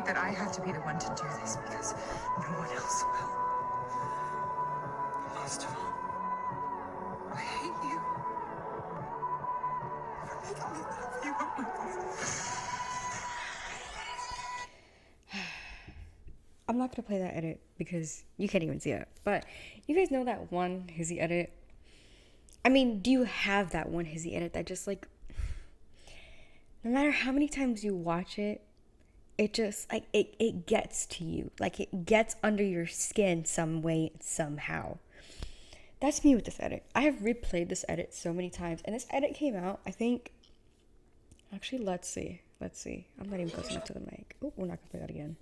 worried that I have to be the one to do this because no one else will. Most of all, I hate you for making me love you. Oh my God. I'm not gonna play that edit because you can't even see it. But you guys know that one Hizzie edit? I mean, do you have that one Hizzie edit that just like, no matter how many times you watch it, it just like it gets to you. Like it gets under your skin some way, somehow. That's me with this edit. I have replayed this edit so many times, and this edit came out, I think. Actually, let's see. I'm not even close enough to the mic. Oh, we're not gonna play that again.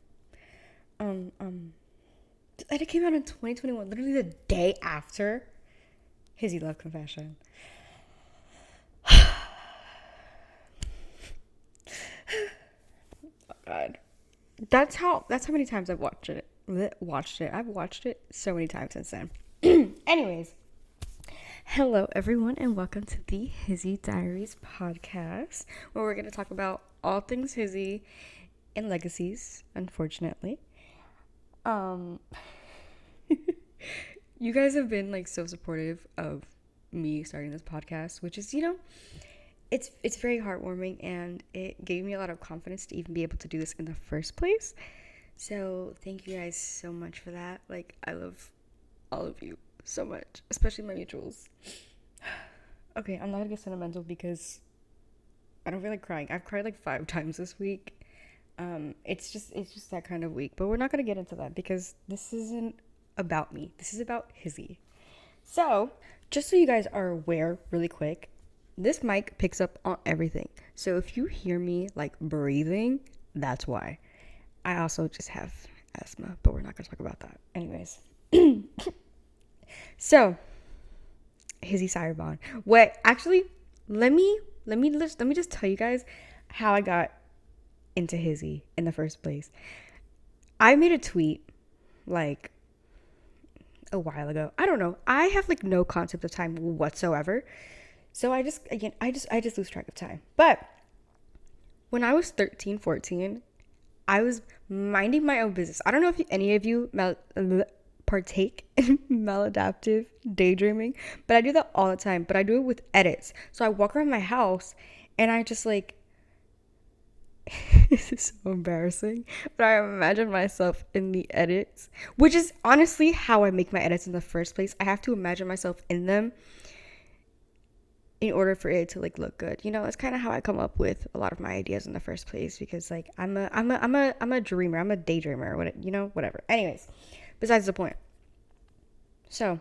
This edit came out in 2021, literally the day after Hizzie Love Confession. Oh God, that's how many times I've watched it. I've watched it so many times since then. Anyways, hello everyone, and welcome to the Hizzie Diaries podcast, where we're gonna talk about all things Hizzie and legacies. Unfortunately, you guys have been like so supportive of me starting this podcast, which is, it's very heartwarming, and it gave me a lot of confidence to even be able to do this in the first place. So thank you guys so much for that. Like, I love all of you so much, especially my mutuals. Okay, I'm not gonna get sentimental because I don't feel like crying. I've cried like 5 times this week. It's just that kind of week. But we're not gonna get into that because this isn't about me. This is about Hizzie. So, just so you guys are aware, really quick, this mic picks up on everything. So if you hear me like breathing, that's why. I also just have asthma, but we're not gonna talk about that. Anyways. So, Hizzie Cirebon. Wait, actually, let me just tell you guys how I got into Hizzie in the first place. I made a tweet like a while ago. I don't know. I have like no concept of time whatsoever. So I just lose track of time. But when I was 13, 14, I was minding my own business. I don't know if any of you partake in maladaptive daydreaming, but I do that all the time. But I do it with edits. So I walk around my house and I just like, this is so embarrassing, but I imagine myself in the edits, which is honestly how I make my edits in the first place. I have to imagine myself in them in order for it to like look good. That's kind of how I come up with a lot of my ideas in the first place, because like I'm a dreamer, I'm a daydreamer, whatever. Anyways, besides the point. So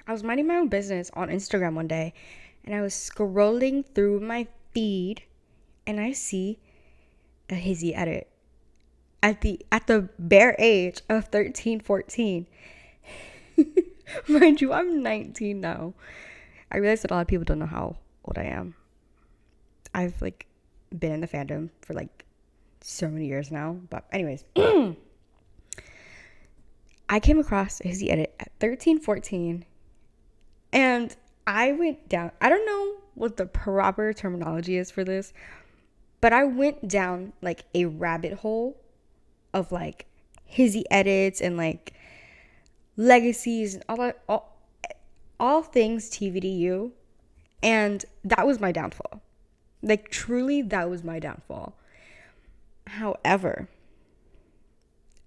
I was minding my own business on Instagram one day, and I was scrolling through my feed, and I see a Hizzie edit at the bare age of 13, 14. Mind you, I'm 19 now. I realize that a lot of people don't know how old I am. I've like been in the fandom for like so many years now. But anyways, I came across a Hizzie edit at 13, 14, and I went down. I don't know what the proper terminology is for this, but I went down like a rabbit hole of like Hizzie edits and like legacies and all things TVDU, and that was my downfall. Like, truly, that was my downfall. However,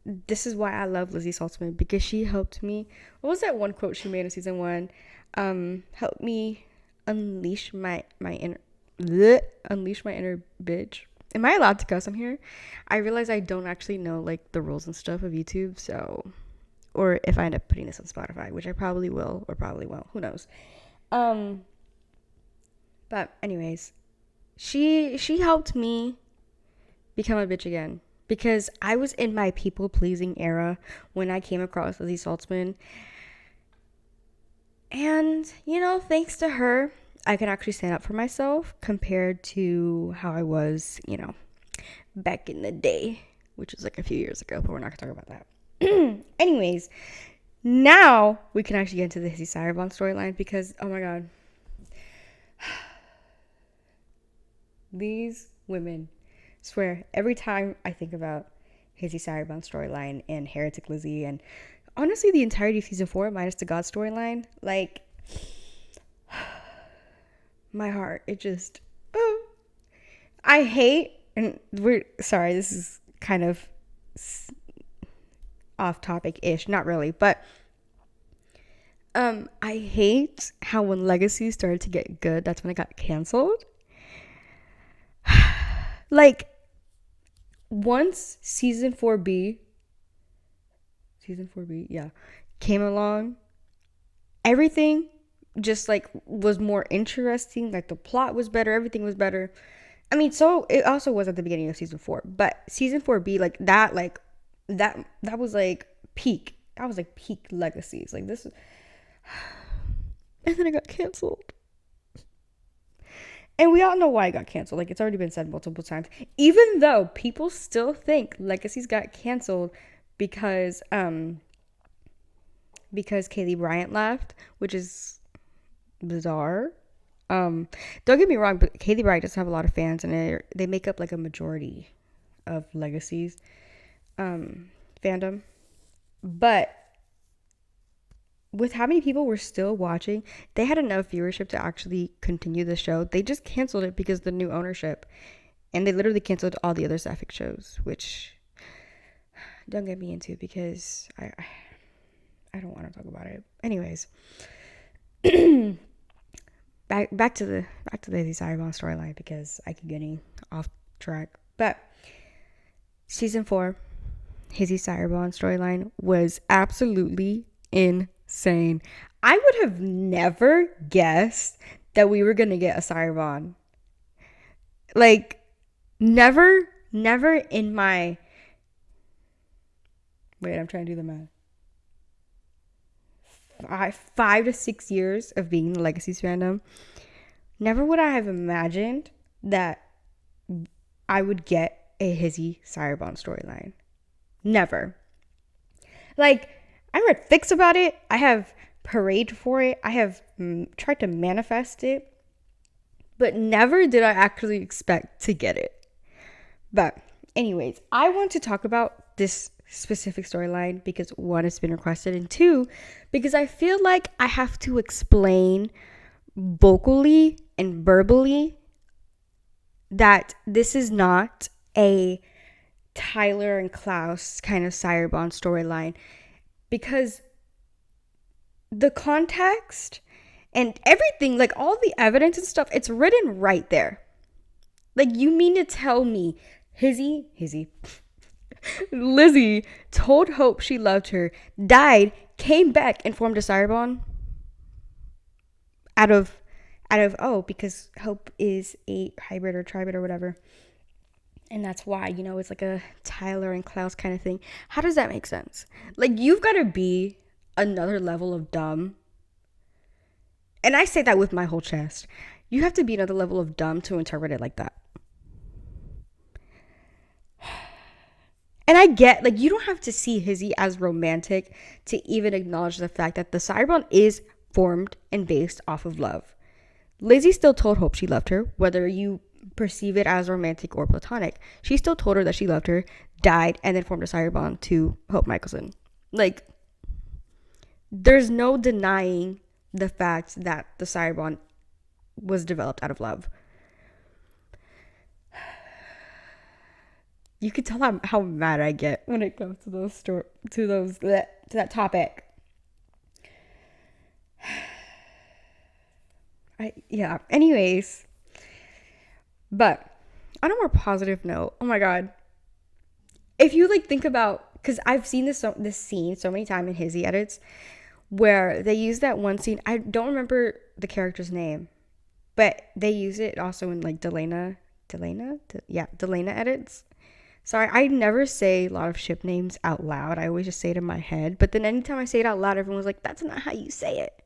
this is why I love Lizzie Saltzman, because she helped me. What was that one quote she made in season 1? Help me unleash my inner bitch. Am I allowed to cuss on here? I realize I don't actually know like the rules and stuff of YouTube, so, or if I end up putting this on Spotify, which I probably will or probably won't, who knows. But anyways, she helped me become a bitch again, because I was in my people pleasing era when I came across Lizzie Saltzman. And, thanks to her, I could actually stand up for myself compared to how I was, back in the day, which is like a few years ago, but we're not gonna talk about that. Anyways, now we can actually get into the Hizzie Cirebon storyline, because, oh my God, these women, swear, every time I think about Hizzie Diaries storyline and Heretic Lizzie, and honestly the entirety of season 4 minus the God storyline. Like, my heart, it just, I hate, and we're sorry, this is kind of off topic ish, not really, but I hate how when Legacy started to get good, that's when it got canceled. Like, once season 4B, yeah, came along, everything just like was more interesting. Like, the plot was better, everything was better. I mean, so it also was at the beginning of season 4, but season 4B, like that was like peak. That was like peak Legacies. Like, this, and then it got canceled. And we all know why it got canceled. Like, it's already been said multiple times. Even though people still think Legacies got canceled because Kaylee Bryant left, which is bizarre. Don't get me wrong, but Kaylee Bryant does have a lot of fans, and they make up like a majority of Legacies fandom. But with how many people were still watching, they had enough viewership to actually continue the show. They just canceled it because of the new ownership, and they literally canceled all the other Sapphic shows, which don't get me into because I don't want to talk about it. Anyways, back to the Hizzie Diaries storyline because I keep getting off track. But season 4, Hizzie Diaries storyline was absolutely insane. I would have never guessed that we were gonna get a Sarabon. Like, never in my, wait, I'm trying to do the math. 5 to 6 years of being in the Legacies fandom, never would I have imagined that I would get a Hizzie Diaries storyline. Never. Like, I read fics about it. I have prayed for it. I have tried to manifest it. But never did I actually expect to get it. But anyways, I want to talk about this specific storyline because 1, it's been requested, and 2, because I feel like I have to explain vocally and verbally that this is not a Tyler and Klaus kind of Cirebon storyline, because the context and everything, like all the evidence and stuff, it's written right there. Like, you mean to tell me Lizzie told Hope she loved her, died, came back, and formed a Cirebon out of because Hope is a hybrid or tribrid or whatever, and that's why, it's like a Tyler and Klaus kind of thing. How does that make sense? Like, you've got to be another level of dumb, and I say that with my whole chest. You have to be another level of dumb to interpret it like that. And I get, like, you don't have to see Hizzie as romantic to even acknowledge the fact that the Cirebon is formed and based off of love. Lizzie still told Hope she loved her, whether you perceive it as romantic or platonic. She still told her that she loved her, died, and then formed a Cirebon to Hope Michelson. Like, there's no denying the fact that the Cirebon was developed out of love. You can tell how mad I get when it comes to that topic. Anyways, but on a more positive note, oh my god, if you like think about, because I've seen this scene so many times in Hizzie edits where they use that one scene. I don't remember the character's name, but they use it also in like Delana edits. Sorry, I never say a lot of ship names out loud. I always just say it in my head. But then anytime I say it out loud, everyone's like, that's not how you say it.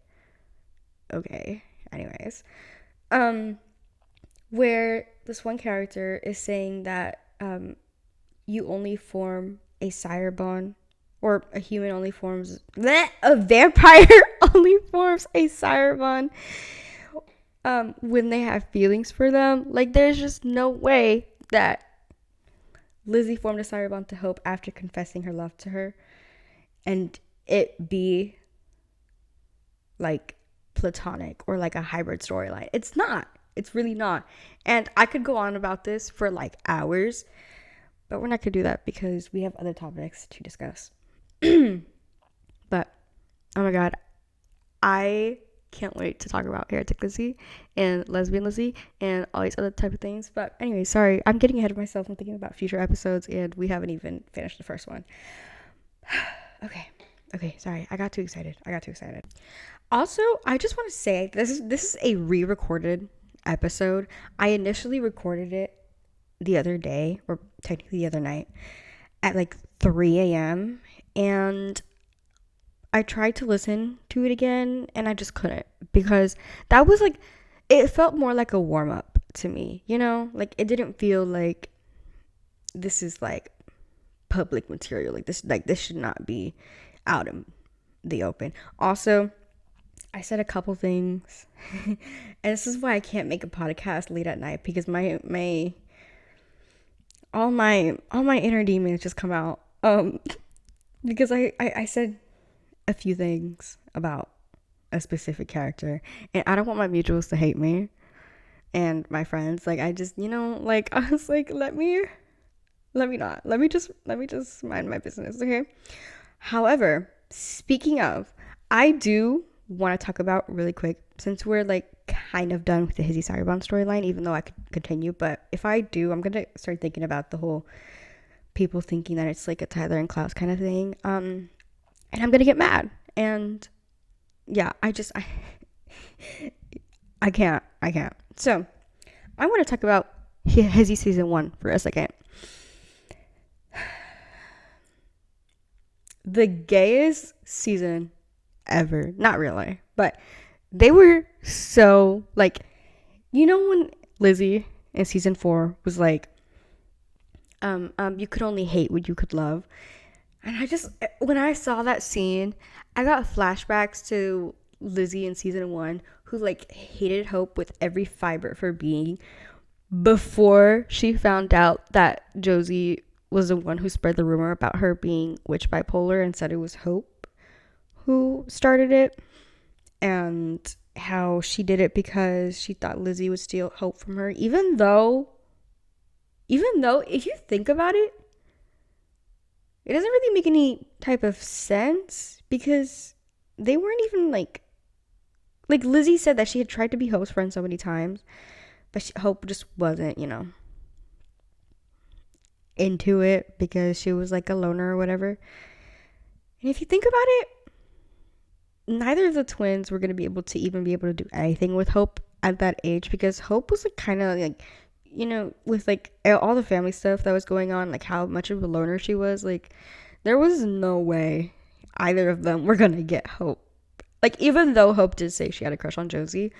Okay. Anyways. Where this one character is saying that you only form a Cirebon, or a human only forms... a vampire only forms a Cirebon when they have feelings for them. Like, there's just no way that Lizzie formed a sorry bond to Hope after confessing her love to her, and it be like platonic or like a hybrid storyline. It's not. It's really not. And I could go on about this for like hours, but we're not going to do that because we have other topics to discuss. But, oh my God, I can't wait to talk about Heretic Lizzie and Lesbian Lizzie and all these other type of things. But anyway, sorry, I'm getting ahead of myself. I'm thinking about future episodes and we haven't even finished the first one. Okay, sorry. I got too excited. Also, I just want to say this is a re-recorded episode. I initially recorded it the other day, or technically the other night, at like 3 a.m. and I tried to listen to it again and I just couldn't, because that was like, it felt more like a warm-up to me, you know? Like, it didn't feel like this is like public material. Like this should not be out in the open. Also, I said a couple things and this is why I can't make a podcast late at night, because my all my inner demons just come out, because I said a few things about a specific character and I don't want my mutuals to hate me and my friends. Like, I just, like, I was like, let me just mind my business, okay? However, speaking of, I do want to talk about really quick, since we're like kind of done with the Hizzie Diaries storyline, even though I could continue, but if I do, I'm gonna start thinking about the whole people thinking that it's like a Tyler and Klaus kind of thing, and I'm gonna get mad, and yeah, I can't. So I want to talk about Hizzie season 1 for a second. The gayest season ever. Not really, but they were so, like, when Lizzie in season 4 was like, you could only hate what you could love. And when I saw that scene, I got flashbacks to Lizzie in season 1, who like hated Hope with every fiber of her being before she found out that Josie was the one who spread the rumor about her being witch bipolar and said it was Hope who started it, and how she did it because she thought Lizzie would steal Hope from her, even though if you think about it, it doesn't really make any type of sense, because they weren't even like Lizzie said that she had tried to be Hope's friend so many times, but Hope just wasn't, into it, because she was like a loner or whatever. And if you think about it, neither of the twins were going to be able to do anything with Hope at that age, because Hope was like kind of like, with like all the family stuff that was going on, like how much of a loner she was, like there was no way either of them were going to get Hope. Like, even though Hope did say she had a crush on Josie,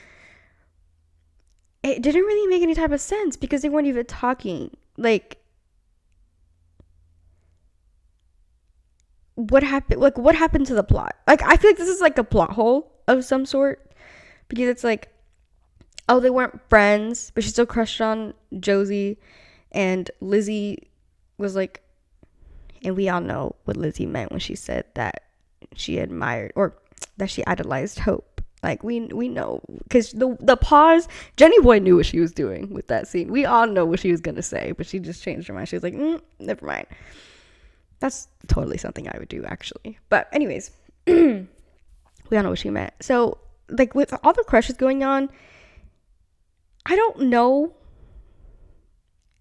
it didn't really make any type of sense, because they weren't even talking. Like, what happened to the plot? Like, I feel like this is like a plot hole of some sort, because it's like, oh, they weren't friends, but she still crushed on Josie, and Lizzie was like, and we all know what Lizzie meant when she said that she admired, or that she idolized Hope. Like, we know, because the pause, Jenny Boy knew what she was doing with that scene. We all know what she was gonna say, but she just changed her mind. She was like, never mind. That's totally something I would do, actually. But anyways, we all know what she meant. So, like, with all the crushes going on, I don't know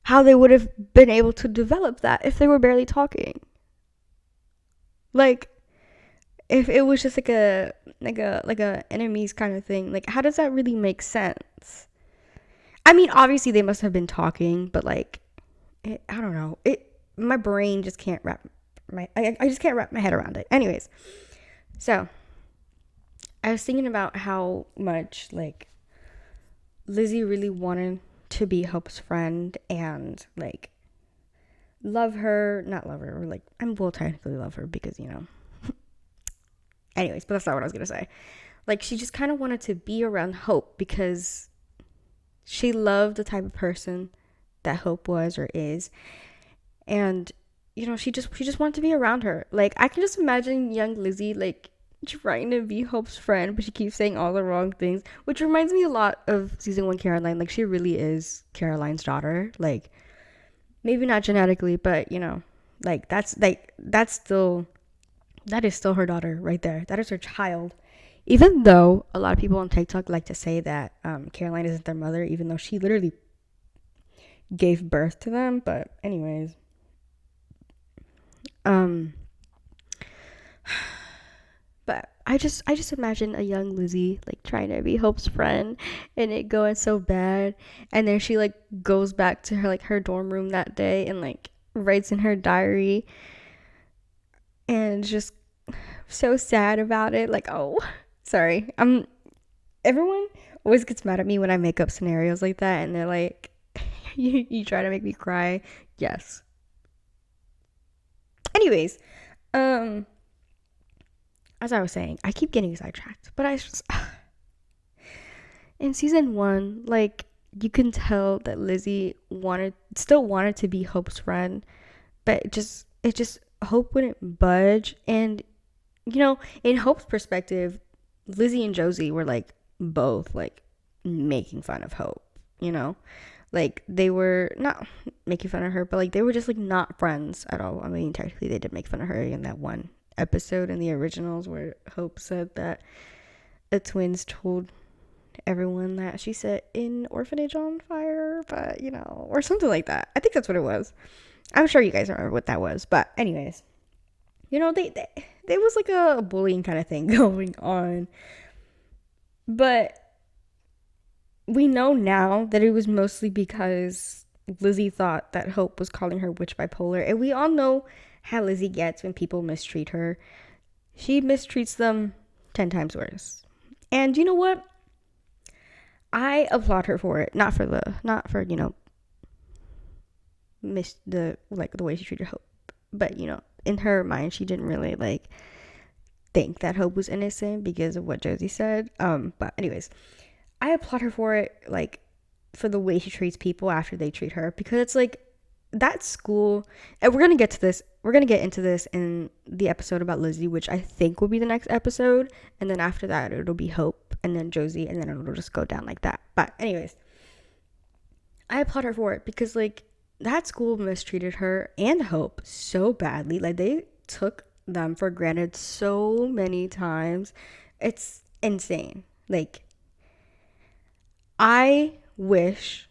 how they would have been able to develop that if they were barely talking. Like, if it was just like a enemies kind of thing, like, how does that really make sense? I mean, obviously they must have been talking, but like, I don't know. My brain just can't I just can't wrap my head around it. Anyways, so I was thinking about how much like Lizzie really wanted to be Hope's friend and like not love her, or like, will technically love her, because anyways, but that's not what I was gonna say. Like, she just kind of wanted to be around Hope because she loved the type of person that Hope was or is, And she just wanted to be around her. Like, I can just imagine young Lizzie like trying to be Hope's friend, but she keeps saying all the wrong things, which reminds me a lot of season 1 Caroline. Like, she really is Caroline's daughter. Like, maybe not genetically, but like that is still her daughter right there. That is her child. Even though a lot of people on TikTok like to say that Caroline isn't their mother, even though she literally gave birth to them. But anyways, but I just imagine a young Lizzie like trying to be Hope's friend and it going so bad, and then she like goes back to her dorm room that day and like writes in her diary and just so sad about it. Like, oh, sorry. Everyone always gets mad at me when I make up scenarios like that, and they're like, you try to make me cry. Yes. Anyways, as I was saying, I keep getting sidetracked, but I just in season 1, like, you can tell that Lizzie still wanted to be Hope's friend, but it just Hope wouldn't budge. And in Hope's perspective, Lizzie and Josie were like both like making fun of Hope, like they were not making fun of her, but like they were just like not friends at all. I mean, technically they did make fun of her in that one episode in the originals where Hope said that the twins told everyone that she set an orphanage on fire, but or something like that. I think that's what it was. I'm sure you guys remember what that was. But anyways, there was like a bullying kind of thing going on. But we know now that it was mostly because Lizzie thought that Hope was calling her witch bipolar. And we all know how Lizzie gets when people mistreat her. She mistreats them 10 times worse. And you know what? I applaud her for it. Not for the way she treated Hope. But in her mind, she didn't really like think that Hope was innocent because of what Josie said. But anyways, I applaud her for it, like for the way she treats people after they treat her, because it's like that school, and we're gonna get into this in the episode about Lizzie, which I think will be the next episode, and then after that it'll be Hope and then Josie, and then it'll just go down like that. But anyways, I applaud her for it because like that school mistreated her and Hope so badly. Like they took them for granted so many times. It's insane. Like, I wish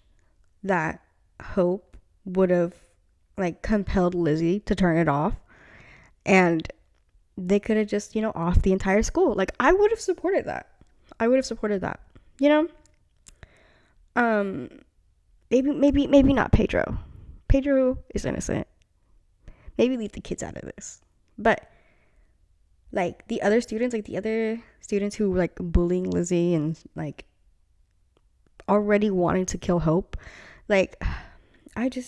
that Hope would have like compelled Lizzie to turn it off, and they could have just off the entire school. Like, I would have supported that. Maybe not Pedro. Pedro is innocent. Maybe leave the kids out of this. But like the other students who were like bullying Lizzie and like already wanting to kill Hope, like I don't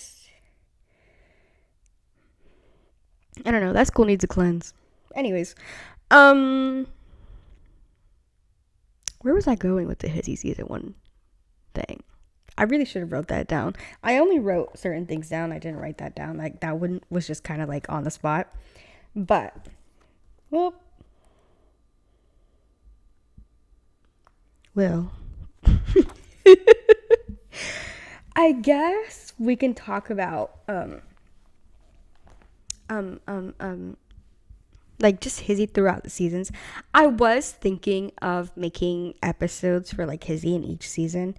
know, that school needs a cleanse. Anyways, where was I going with the Hizzie season 1 thing? I really should have wrote that down. I only wrote certain things down. I didn't write that down. Like that one was just kind of like on the spot. But well, I guess we can talk about like just Hizzie throughout the seasons. I was thinking of making episodes for like Hizzie in each season,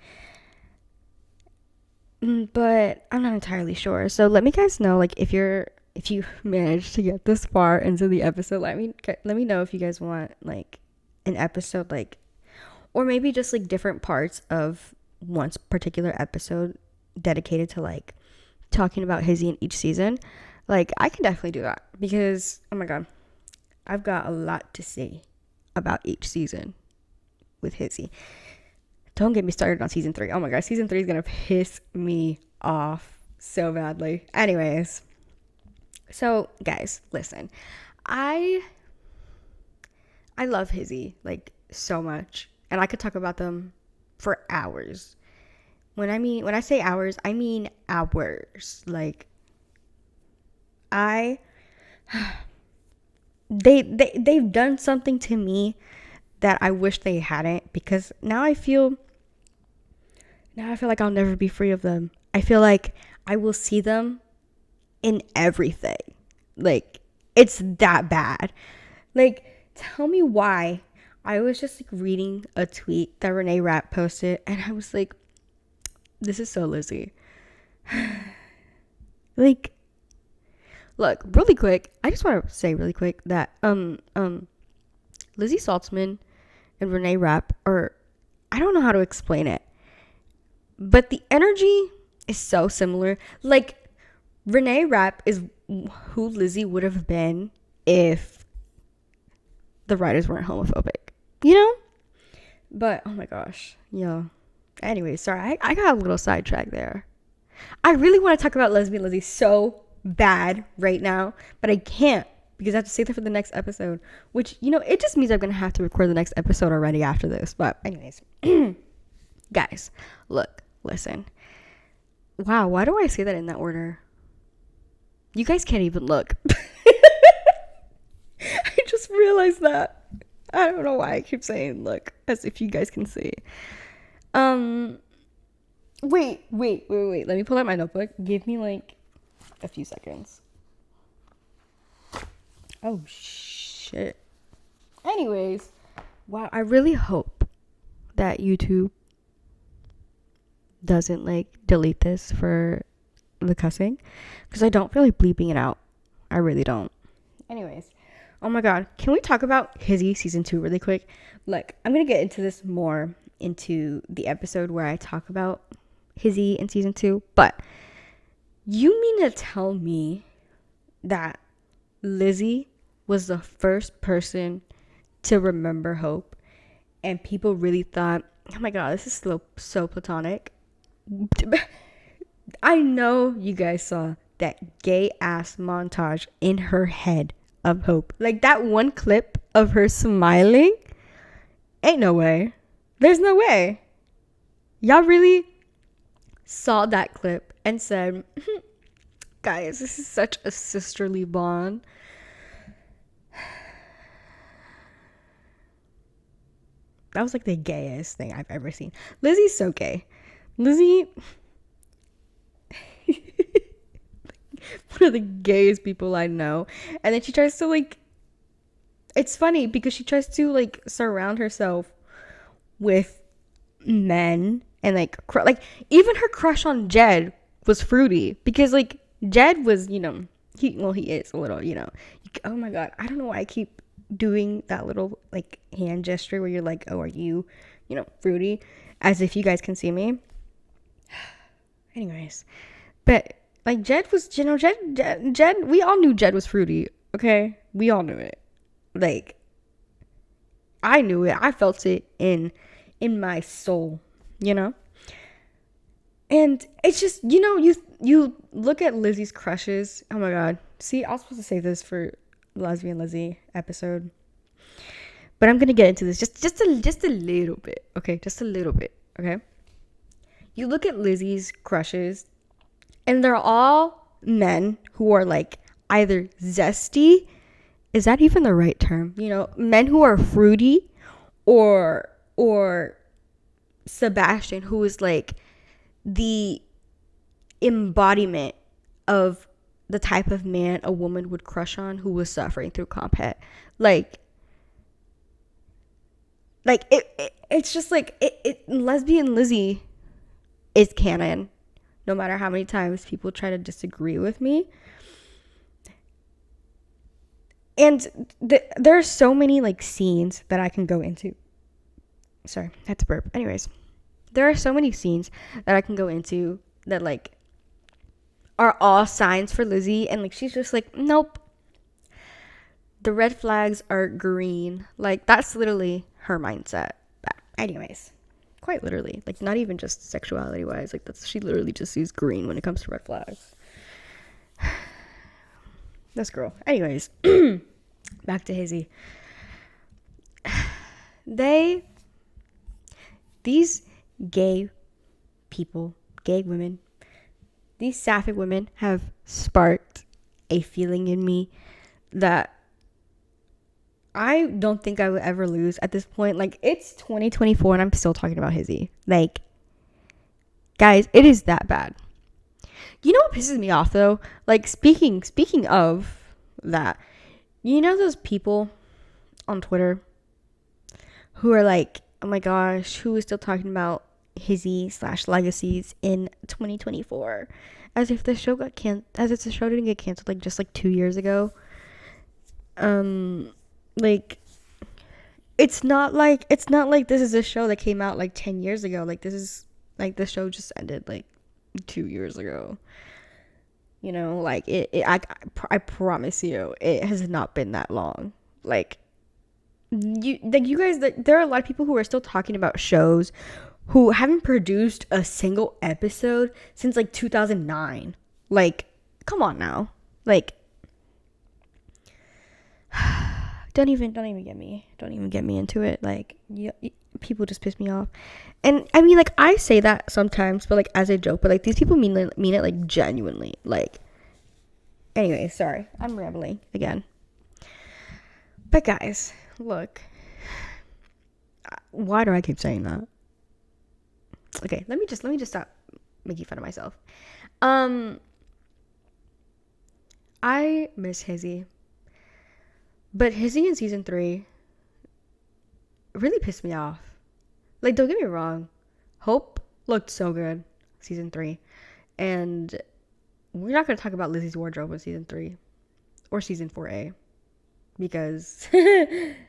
but I'm not entirely sure. So let me guys know, like if you managed to get this far into the episode, let me know if you guys want like an episode, like, or maybe just like different parts of one particular episode dedicated to like talking about Hizzie in each season. Like I can definitely do that because oh my god, I've got a lot to say about each season with Hizzie. Don't get me started on season 3. Oh my god, season 3 is gonna piss me off so badly. Anyways, so guys, listen, I love Hizzie like so much, and I could talk about them for hours. When I say hours, I mean hours. Like I they've done something to me that I wish they hadn't, because now I feel like I'll never be free of them. I feel like I will see them in everything. Like, it's that bad. Like, tell me why. I was just like reading a tweet that Renee Rapp posted, and I was like, this is so Lizzie. Like, look, really quick, I just want to say really quick that Lizzie Saltzman and Renee Rapp are, I don't know how to explain it, but the energy is so similar. Like, Renee Rapp is who Lizzie would have been if the writers weren't homophobic, you know? But, oh my gosh, yeah. Anyway, sorry, I got a little sidetracked there. I really want to talk about Lesbian Lizzie so bad right now, but I can't, because I have to save that for the next episode, which, you know, it just means I'm going to have to record the next episode already after this. But anyways, guys, look, listen. Wow, why do I say that in that order? You guys can't even look. I just realized that. I don't know why I keep saying look, as if you guys can see. Wait. Let me pull out my notebook. Give me like a few seconds. Oh, shit. Anyways, wow, I really hope that YouTube doesn't like delete this for the cussing, because I don't feel like bleeping it out. I really don't. Anyways, oh my god, can we talk about Hizzie season 2 really quick? Like, I'm gonna get into this more into the episode where I talk about Hizzie in season 2, but you mean to tell me that Lizzie was the first person to remember Hope, and people really thought, oh my god, this is so platonic? I know you guys saw that gay ass montage in her head of Hope. Like, that one clip of her smiling. Ain't no way. There's no way. Y'all really saw that clip and said, guys, this is such a sisterly bond. That was like the gayest thing I've ever seen. Lizzie's so gay. Lizzie, one of the gayest people I know. And then she tries to like, it's funny because she tries to like surround herself with men, and like even her crush on Jed was fruity, because like Jed was, you know, he is a little, you know, oh my god, I don't know why I keep doing that little like hand gesture where you're like, oh, are you, you know, fruity, as if you guys can see me. Anyways, but like Jed was, you know, Jed, we all knew Jed was fruity, okay? We all knew it. Like, I knew it. I felt it in my soul, you know? And it's just, you know, you look at Lizzie's crushes. Oh my god. See, I was supposed to say this for Lesbian Lizzie episode, but I'm gonna get into this just a little bit, okay? Just a little bit, okay? You look at Lizzie's crushes, and they're all men who are like either zesty, is that even the right term? You know, men who are fruity, or Sebastian, who is like the embodiment of the type of man a woman would crush on who was suffering through comp het. Like it's just like it Lesbian Lizzie is canon, no matter how many times people try to disagree with me. And there are so many like scenes that I can go into. Sorry, I had to burp. Anyways, there are so many scenes that I can go into that like are all signs for Lizzie, and like she's just like, nope. The red flags are green. Like, that's literally her mindset. But anyways, quite literally, like not even just sexuality wise, like she literally just sees green when it comes to red flags. This girl. Anyways, back to Hizzie. These gay people, gay women, these sapphic women have sparked a feeling in me that I don't think I would ever lose at this point. Like, it's 2024 and I'm still talking about Hizzie. Like, guys, it is that bad. You know what pisses me off though? Like, speaking of that, you know those people on Twitter who are like, oh my gosh, who is still talking about Hizzie/legacies in 2024, as if the show as if the show didn't get canceled like just like 2 years ago. Like, it's not like this is a show that came out like 10 years ago. Like, this is like, the show just ended like 2 years ago. You know, like, I promise you, it has not been that long. Like, you guys, there are a lot of people who are still talking about shows who haven't produced a single episode since like 2009. Like, come on now. Like, don't even get me into it. Like, people just piss me off. And I mean, like, I say that sometimes, but like as a joke, but like these people mean it like genuinely. Like, anyway, sorry, I'm rambling again. But guys, look, why do I keep saying that? Okay, let me just stop making fun of myself. I miss Hizzie, but Hizzie in season 3 really pissed me off. Like, don't get me wrong, Hope looked so good season 3, and we're not going to talk about Lizzie's wardrobe in season 3 or season 4A because we're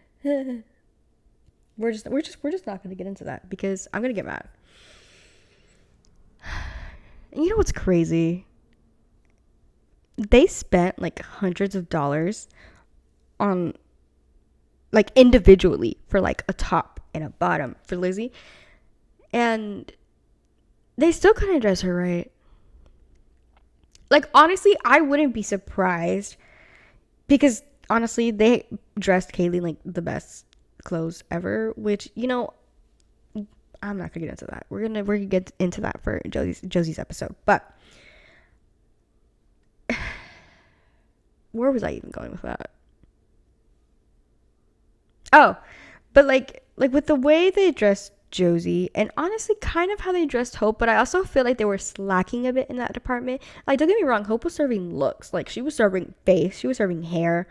just not going to get into that because I'm going to get mad. And you know what's crazy? They spent like hundreds of dollars on, like, individually for like a top and a bottom for Lizzie, and they still couldn't dress her right. Like, honestly, I wouldn't be surprised because honestly, they dressed Kaylee like the best clothes ever, which, you know, I'm not gonna get into that. We're gonna get into that for Josie's episode. But where was I even going with that? Oh, but like with the way they dressed Josie, and honestly kind of how they dressed Hope, but I also feel like they were slacking a bit in that department. Like, don't get me wrong, Hope was serving looks. Like, she was serving face, she was serving hair,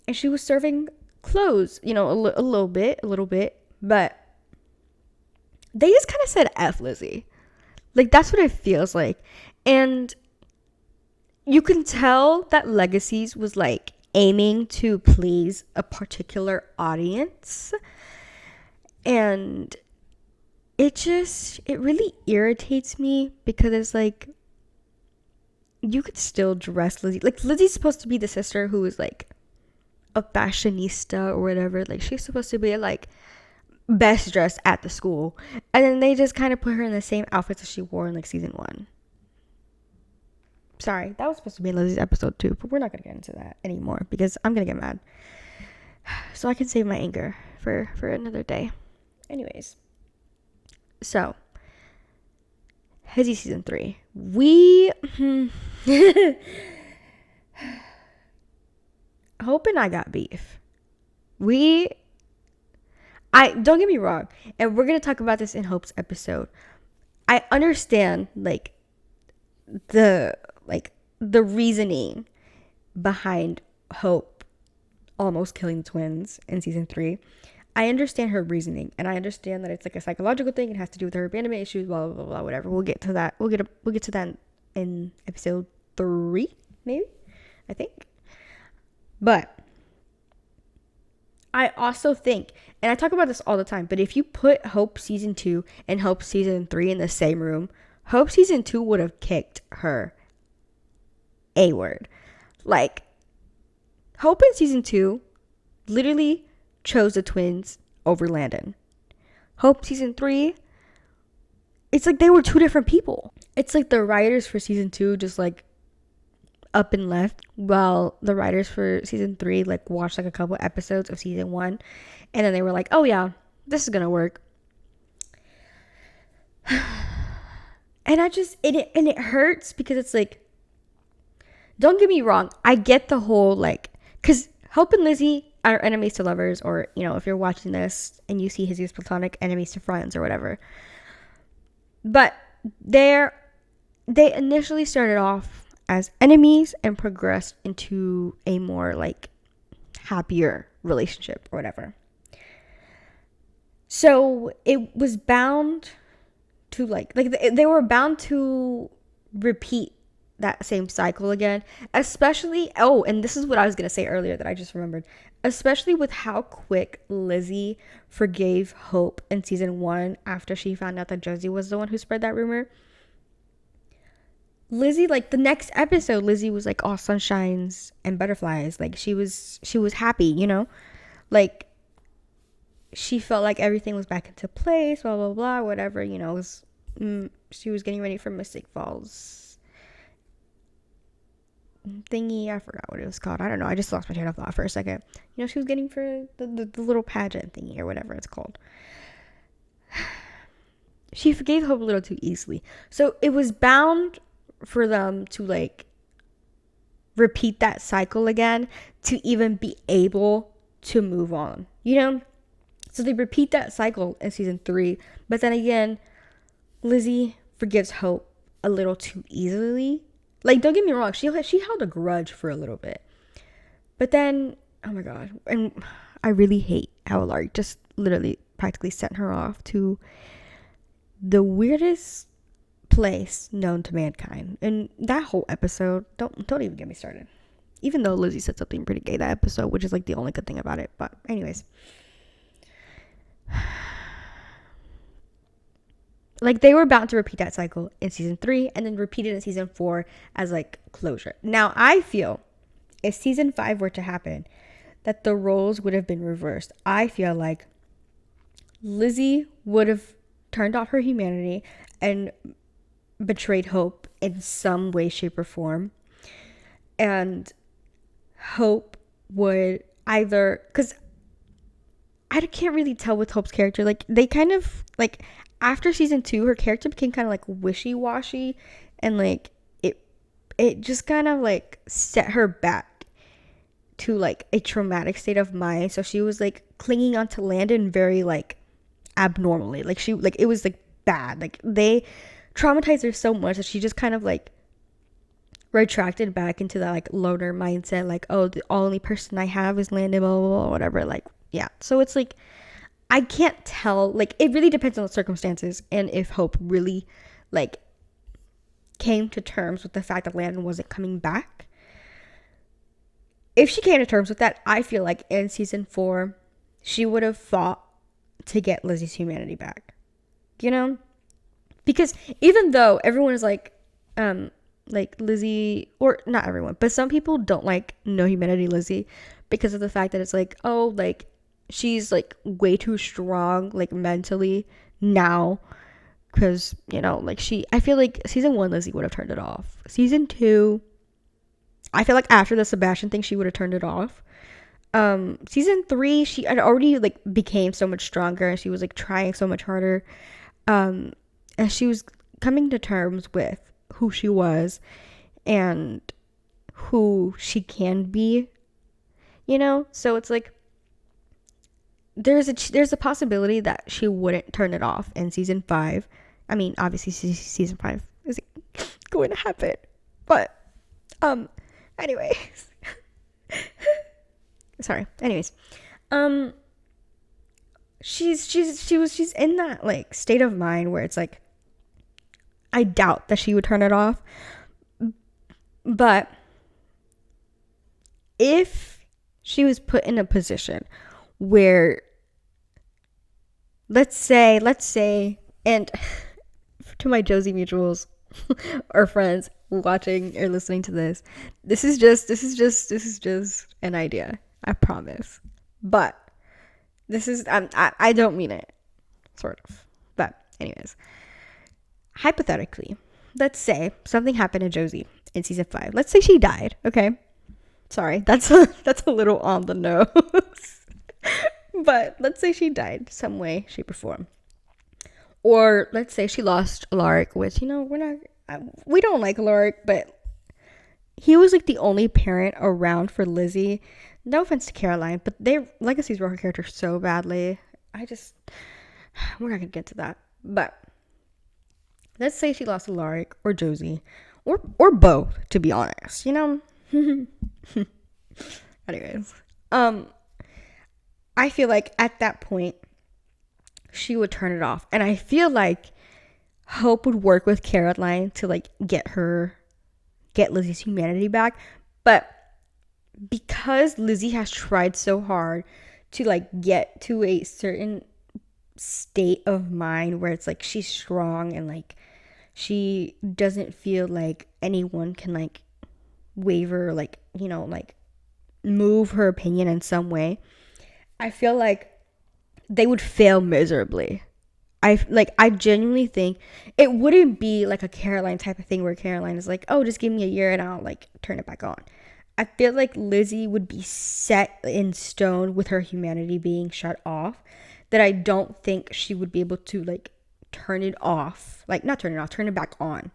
and she was serving clothes, you know, a little bit, but they just kind of said F Lizzie. Like, that's what it feels like. And you can tell that Legacies was like aiming to please a particular audience, and it really irritates me because it's like, you could still dress Lizzie. Like, Lizzie's supposed to be the sister who is like a fashionista or whatever. Like, she's supposed to be like best dressed at the school, and then they just kind of put her in the same outfits as she wore in like season 1. Sorry, that was supposed to be in Lizzie's episode 2, but we're not gonna get into that anymore because I'm gonna get mad, so I can save my anger for another day. Anyways, so Hizzie season 3, we Hope and I got beef. I don't get me wrong, and we're gonna talk about this in Hope's episode. I understand like the reasoning behind Hope almost killing the twins in season 3. I understand her reasoning, and I understand that it's like a psychological thing. It has to do with her abandonment issues, blah blah blah, blah, whatever. We'll get to that. We'll get to that in episode 3, maybe, I think. But I also think, and I talk about this all the time, but if you put Hope season 2 and Hope season 3 in the same room, Hope season 2 would have kicked her a word. Like, Hope in season 2 literally chose the twins over Landon. Hope season 3, it's like they were two different people. It's like the writers for season 2 just like up and left, while the writers for season 3 like watched like a couple episodes of season 1, and then they were like, oh yeah, this is gonna work. And it hurts because it's like, don't get me wrong, I get the whole like, because Hope and Lizzie are enemies to lovers, or if you're watching this and you see Hizzie as platonic, enemies to friends or whatever. But they initially started off as enemies and progressed into a more like happier relationship or whatever. So it was bound to like they were bound to repeat that same cycle again, especially and this is what I was going to say earlier that I just remembered, especially with how quick Lizzie forgave Hope in season 1 after she found out that Josie was the one who spread that rumor. Lizzie, like the next episode, Lizzie was like all sunshines and butterflies, like she was happy, like she felt like everything was back into place, blah blah blah, whatever, she was getting ready for Mystic Falls thingy. I forgot what it was called. I don't know. I just lost my train of thought for a second. She was getting for the little pageant thingy or whatever it's called. She forgave Hope a little too easily. So it was bound for them to like repeat that cycle again to even be able to move on, So they repeat that cycle in season 3. But then again, Lizzie forgives Hope a little too easily. Like, don't get me wrong, she held a grudge for a little bit. But then, oh my god, and I really hate how Alaric just literally practically sent her off to the weirdest place known to mankind. And that whole episode, don't even get me started. Even though Lizzie said something pretty gay that episode, which is like the only good thing about it. But anyways, like they were bound to repeat that cycle in season 3 and then repeat it in season 4 as like closure. Now I feel if season 5 were to happen, that the roles would have been reversed. I feel like Lizzie would have turned off her humanity and betrayed Hope in some way, shape, or form. And Hope would either, because I can't really tell with Hope's character, like they kind of like after season 2 her character became kind of like wishy-washy, and like it just kind of like set her back to like a traumatic state of mind. So she was like clinging onto Landon very like abnormally, like she like it was like bad, like they traumatized her so much that she just kind of like retracted back into that like loner mindset, like, oh, the only person I have is Landon, blah, blah, blah, whatever. Like, yeah. So it's like I can't tell, like it really depends on the circumstances and if Hope really like came to terms with the fact that Landon wasn't coming back. If she came to terms with that, I feel like in season 4 she would have fought to get Lizzie's humanity back, because even though everyone is like Lizzie, or not everyone, but some people don't like No Humanity Lizzie because of the fact that it's like, oh, like she's like way too strong like mentally now, because like I feel like season 1 Lizzie would have turned it off. Season 2, I feel like after the Sebastian thing she would have turned it off. Season 3 she had already like became so much stronger and she was like trying so much harder, and she was coming to terms with who she was and who she can be, so it's like there's a possibility that she wouldn't turn it off in season 5. I mean, obviously season 5 is going to happen, but anyways sorry, anyways, she's in that like state of mind where it's like I doubt that she would turn it off. But if she was put in a position where let's say, and to my Josie mutuals or friends watching or listening to this, this is just an idea, I promise. But this is I don't mean it, sort of. But anyways, hypothetically, let's say something happened to Josie in season 5. Let's say she died. Okay, sorry, that's a little on the nose. But let's say she died some way, shape, or form. Or let's say she lost Alaric, which we don't like Alaric, but he was like the only parent around for Lizzie. No offense to Caroline, but legacies wrote her character so badly. We're not gonna get to that. But let's say she lost Alaric or Josie, or both, to be honest. Anyways, I feel like at that point she would turn it off, and I feel like Hope would work with Caroline to like get Lizzie's humanity back. But because Lizzie has tried so hard to like get to a certain state of mind where it's like she's strong and like she doesn't feel like anyone can like waver, like, like move her opinion in some way, I feel like they would fail miserably. I genuinely think it wouldn't be like a Caroline type of thing where Caroline is like, oh, just give me a year and I'll like turn it back on. I feel like Lizzie would be set in stone with her humanity being shut off, that I don't think she would be able to like turn it off. Like, not turn it off, turn it back on.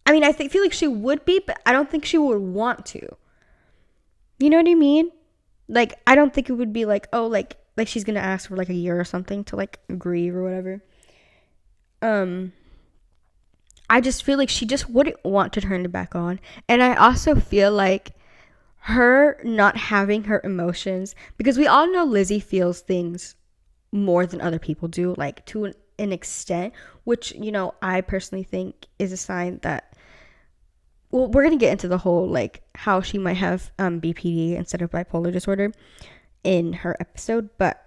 I mean, feel like she would be, but I don't think she would want to. You know what I mean? Like, I don't think it would be like, oh, like she's gonna ask for like a year or something to like grieve or whatever. I just feel like she just wouldn't want to turn it back on. And I also feel like her not having her emotions, because we all know Lizzie feels things more than other people do, like to an extent, which, I personally think is a sign that, well, we're going to get into the whole, like, how she might have BPD instead of bipolar disorder in her episode. But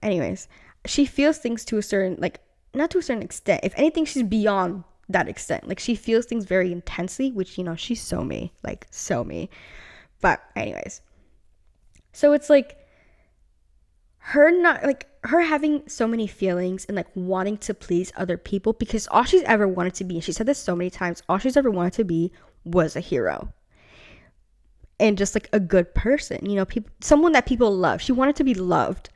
anyways, she feels things to a certain, like, not to a certain extent. If anything, she's beyond that extent. Like, she feels things very intensely, which, she's so me. Like, so me. But anyways, so it's like her having so many feelings and like wanting to please other people, because all she's ever wanted to be, and she said this so many times, all she's ever wanted to be was a hero and just like a good person, someone that people love. She wanted to be loved.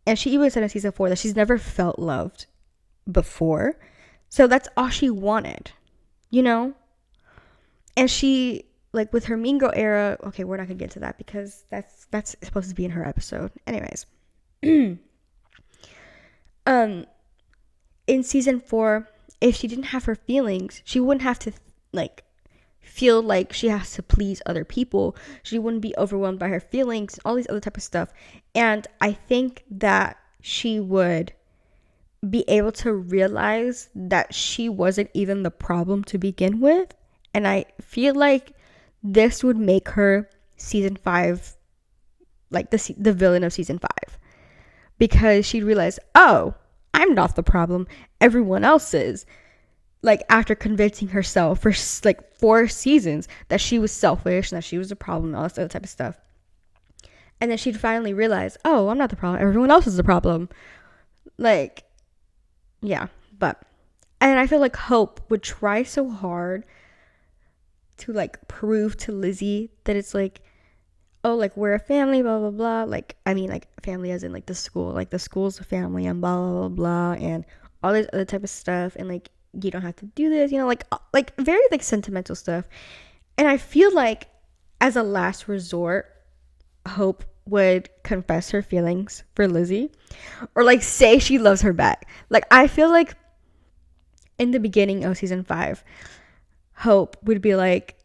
And she even said in season 4 that she's never felt loved before. So that's all she wanted, and she, like, with her Mean Girl era, okay, we're not gonna get to that because that's supposed to be in her episode. Anyways, in season 4, if she didn't have her feelings, she wouldn't have to like feel like she has to please other people. She wouldn't be overwhelmed by her feelings, all these other type of stuff. And I think that she would be able to realize that she wasn't even the problem to begin with. And I feel like this would make her season 5, like the villain of season 5, because she'd realize, oh, I'm not the problem, everyone else is. Like, after convincing herself for like 4 seasons that she was selfish and that she was the problem and all this other type of stuff, and then she'd finally realize, oh, I'm not the problem, everyone else is the problem. Like, yeah. And I feel like Hope would try so hard to like prove to Lizzie that it's like, oh, like, we're a family, blah blah blah. Like, I mean, like, family as in like the school, like the school's a family, and blah blah blah blah, and all this other type of stuff, and like, you don't have to do this, like very like sentimental stuff. And I feel like as a last resort, Hope would confess her feelings for Lizzie, or like say she loves her back. Like, I feel like in the beginning of season 5, Hope would be like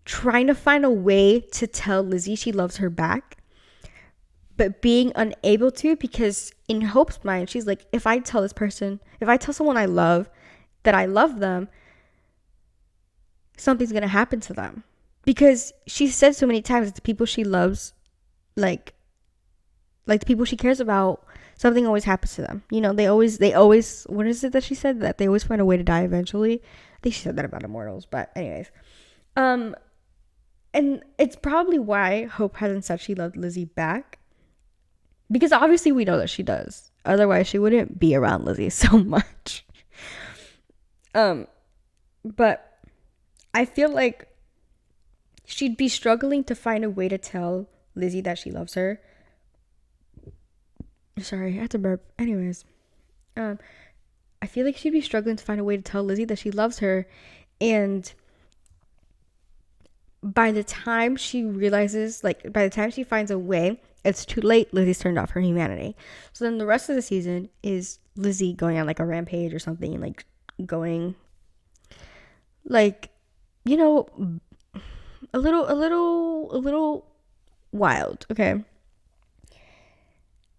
trying to find a way to tell Lizzie she loves her back, but being unable to, because in Hope's mind, she's like, if I tell someone I love that I love them, something's gonna happen to them. Because she said so many times that the people she loves, like the people she cares about, something always happens to them. They always, what is it that she said? That they always find a way to die eventually. I think she said that about immortals, but anyways. And it's probably why Hope hasn't said she loved Lizzie back. Because obviously we know that she does. Otherwise she wouldn't be around Lizzie so much. But I feel like she'd be struggling to find a way to tell Lizzie that she loves her. Sorry, I had to burp. Anyways, I feel like she'd be struggling to find a way to tell Lizzie that she loves her, and by the time she realizes, like, by the time she finds a way, it's too late. Lizzie's turned off her humanity. So then the rest of the season is Lizzie going on like a rampage or something, and like going, like, you know, a little wild, okay?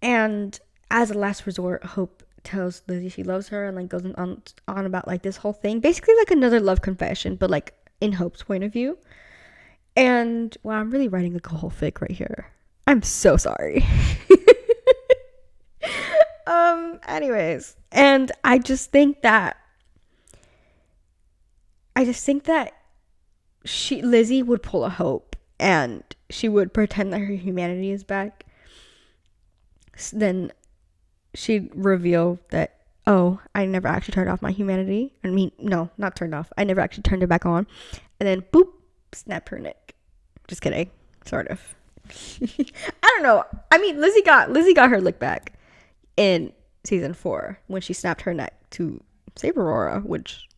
And as a last resort, Hope tells Lizzie she loves her and like goes on about like this whole thing, basically like another love confession, but like in Hope's point of view. And wow, I'm really writing like a whole fic right here. I'm so sorry. Anyways, and I just think that Lizzie would pull a Hope and she would pretend that her humanity is back. Then she'd reveal that, oh, I never actually turned off my humanity. I mean, no, not turned off. I never actually turned it back on. And then boop, snap her neck. Just kidding. Sort of. I don't know. I mean, Lizzie got her lick back in season 4 when she snapped her neck to save Aurora, which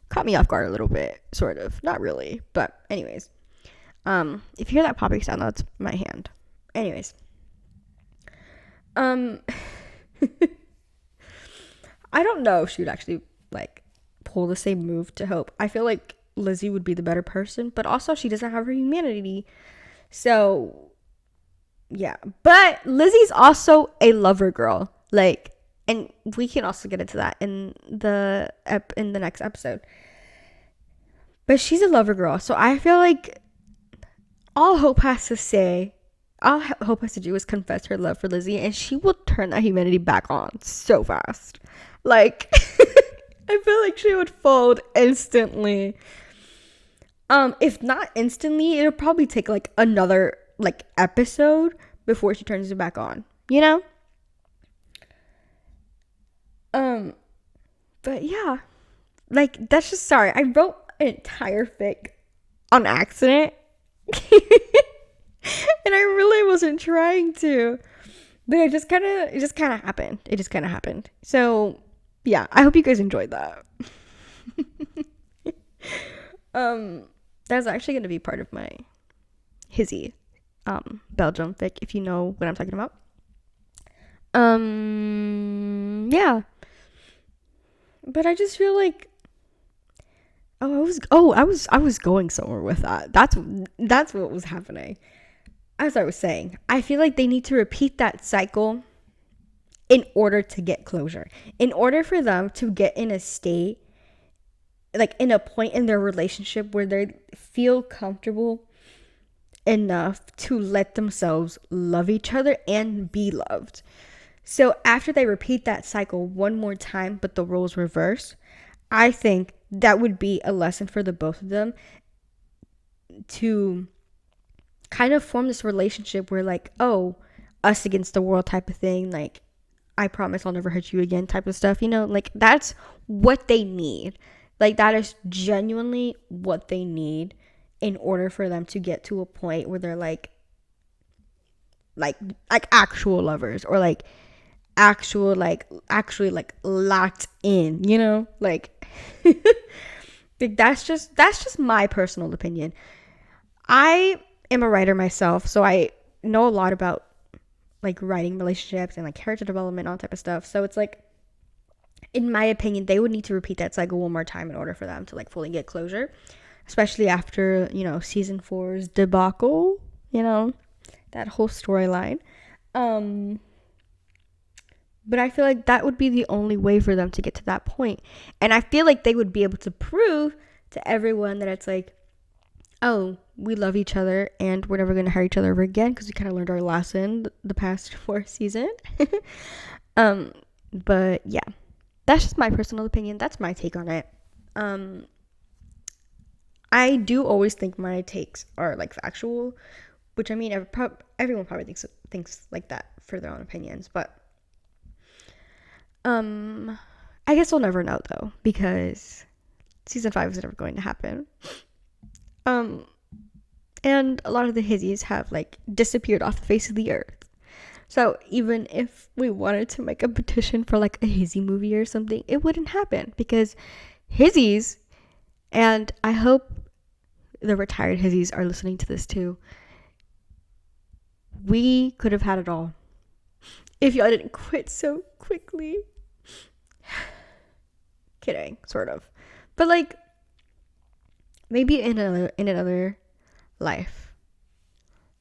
caught me off guard a little bit, sort of. Not really, but anyways. If you hear that popping sound, that's my hand. Anyways. I don't know if she would actually like pull the same move to Hope. I feel like Lizzie would be the better person, but also she doesn't have her humanity. So yeah, but Lizzie's also a lover girl. Like, and we can also get into that in the next episode. But she's a lover girl, so I feel like all Hope has to do is confess her love for Lizzie, and she will turn that humanity back on so fast. Like, I feel like she would fold instantly. If not instantly, it'll probably take like another like episode before she turns it back on, you know? But yeah, like, that's just, sorry, I wrote an entire fic on accident. And I really wasn't trying to, but it just kind of happened. So yeah, I hope you guys enjoyed that. That's actually going to be part of my Hizzie Belgium fic, if you know what I'm talking about. Yeah, but I just feel like, I was going somewhere with that. That's what was happening. As I was saying, I feel like they need to repeat that cycle in order to get closure. In order for them to get in a state, like in a point in their relationship where they feel comfortable enough to let themselves love each other and be loved. So after they repeat that cycle one more time, but the roles reverse, I think that would be a lesson for the both of them to kind of form this relationship where, like, oh, us against the world type of thing, like, I promise I'll never hurt you again type of stuff, you know? Like, that's what they need. Like, that is genuinely what they need in order for them to get to a point where they're like actual lovers, or like actually like locked in, you know? Like, like that's just my personal opinion. I am a writer myself, so I know a lot about like writing relationships and like character development, all type of stuff. So it's like, in my opinion, they would need to repeat that cycle one more time in order for them to like fully get closure, especially after, you know, season 4's debacle, you know, that whole storyline. But I feel like that would be the only way for them to get to that point. And I feel like they would be able to prove to everyone that it's like, oh, we love each other and we're never going to hurt each other ever again, because we kind of learned our lesson the past 4 seasons. But yeah, that's just my personal opinion. That's my take on it. I do always think my takes are like factual, which I mean, everyone probably thinks like that for their own opinions, but I guess we'll never know though, because season 5 is never going to happen. And a lot of the Hizzies have like disappeared off the face of the earth. So even if we wanted to make a petition for like a Hizzie movie or something, it wouldn't happen, because Hizzies, and I hope the retired Hizzies are listening to this too, we could have had it all if y'all didn't quit so quickly. Kidding, sort of. But like, maybe in another life,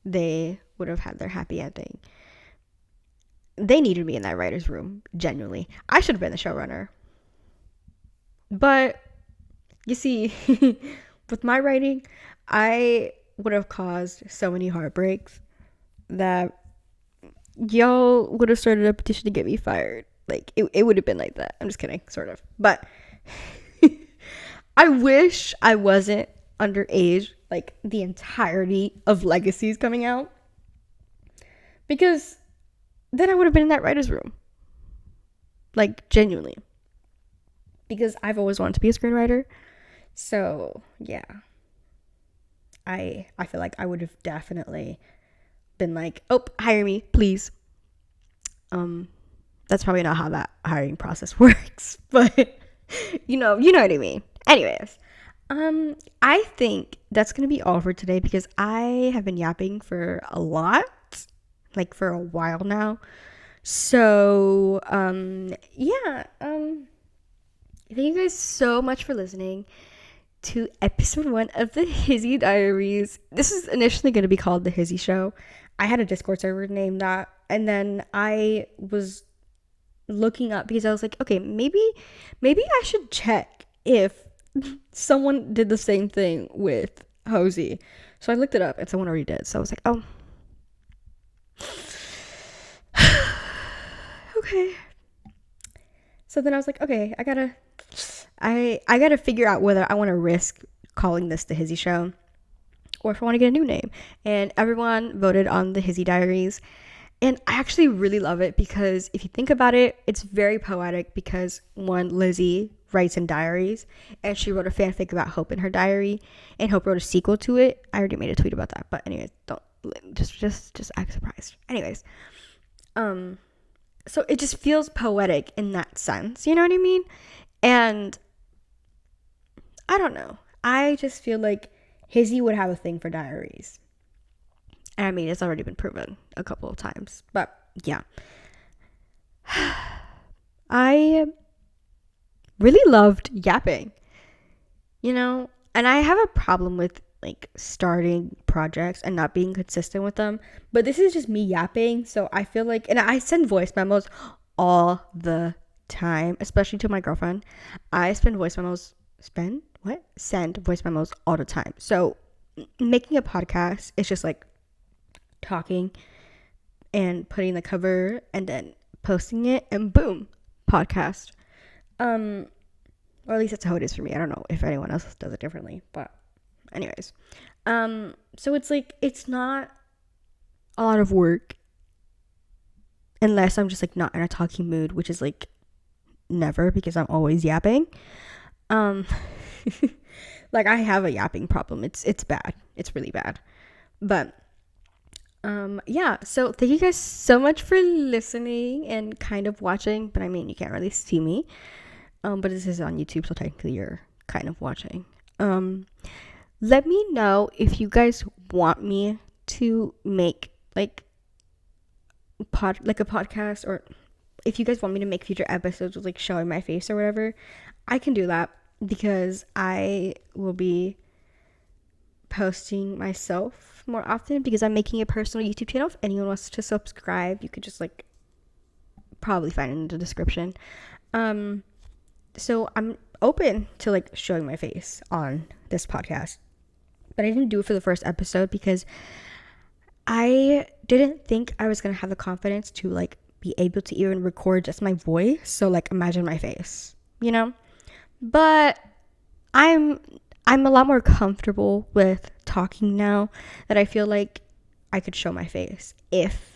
they would have had their happy ending. They needed me in that writer's room, genuinely. I should have been the showrunner. But, you see, with my writing, I would have caused so many heartbreaks that y'all would have started a petition to get me fired. Like, it would have been like that. I'm just kidding, sort of. But I wish I wasn't underage, like, the entirety of Legacies coming out. Because then I would have been in that writer's room. Like, genuinely. Because I've always wanted to be a screenwriter. So, yeah. I feel like I would have definitely been like, oh, hire me, please. That's probably not how that hiring process works, but you know what I mean. Anyways, I think that's gonna be all for today because I have been yapping for a lot, like for a while now. So, yeah, thank you guys so much for listening to episode 1 of the Hizzie Diaries. This is initially going to be called The Hizzie Show. I had a Discord server named that, and then I was looking up because I was like, okay, maybe I should check if someone did the same thing with Hosey. So I looked it up and someone already did. So I was like, oh, okay. So then I was like, okay, I gotta figure out whether I want to risk calling this the Hizzie Show or if I want to get a new name. And everyone voted on the Hizzie Diaries. And I actually really love it because if you think about it, it's very poetic because one, Lizzie writes in diaries and she wrote a fanfic about Hope in her diary and Hope wrote a sequel to it. I already made a tweet about that, but anyways, don't just act surprised. Anyways, so it just feels poetic in that sense, you know what I mean? And I don't know. I just feel like Hizzie would have a thing for diaries. And I mean, it's already been proven a couple of times. But yeah. I really loved yapping. You know? And I have a problem with like starting projects and not being consistent with them. But this is just me yapping. So I feel like, and I send voice memos all the time, especially to my girlfriend. I send voice memos all the time. So making a podcast is just like talking and putting the cover and then posting it and boom, podcast. Or at least that's how it is for me. I don't know if anyone else does it differently, but anyways, so it's like it's not a lot of work unless I'm just like not in a talking mood, which is like never because I'm always yapping. Like I have a yapping problem. It's bad. It's really bad. But yeah, so thank you guys so much for listening and kind of watching, but I mean you can't really see me. But this is on YouTube, so technically you're kind of watching. Let me know if you guys want me to make like a podcast, or if you guys want me to make future episodes with like showing my face or whatever. I can do that because I will be posting myself more often because I'm making a personal YouTube channel. If anyone wants to subscribe, you could just like probably find it in the description. So I'm open to like showing my face on this podcast, but I didn't do it for the first episode because I didn't think I was gonna have the confidence to like be able to even record just my voice. So like imagine my face, you know? But I'm a lot more comfortable with talking now that I feel like I could show my face if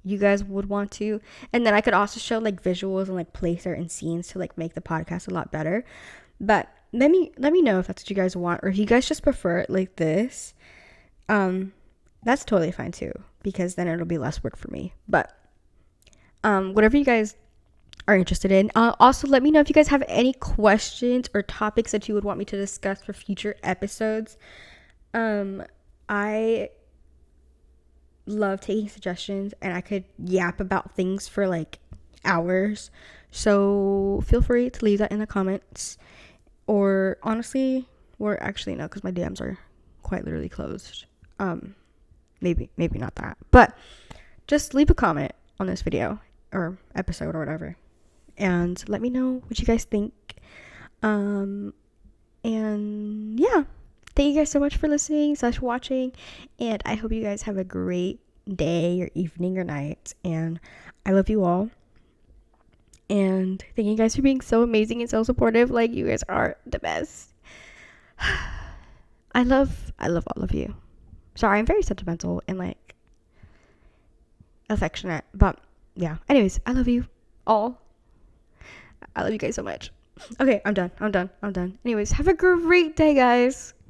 you guys would want to. And then I could also show like visuals and like play certain scenes to like make the podcast a lot better. But let me know if that's what you guys want, or if you guys just prefer it like this. That's totally fine too, because then it'll be less work for me. But whatever you guys are interested in. Also, let me know if you guys have any questions or topics that you would want me to discuss for future episodes. I love taking suggestions, and I could yap about things for like hours. So feel free to leave that in the comments. Or honestly, or actually no, because my DMs are quite literally closed. Maybe not that, but just leave a comment on this video or episode or whatever, and let me know what you guys think. And yeah, thank you guys so much for listening / watching, and I hope you guys have a great day or evening or night, and I love you all. And thank you guys for being so amazing and so supportive. Like, you guys are the best. I love all of you. Sorry, I'm very sentimental and like affectionate, but yeah. Anyways, I love you all. I love you guys so much. Okay, I'm done. Anyways, have a great day, guys.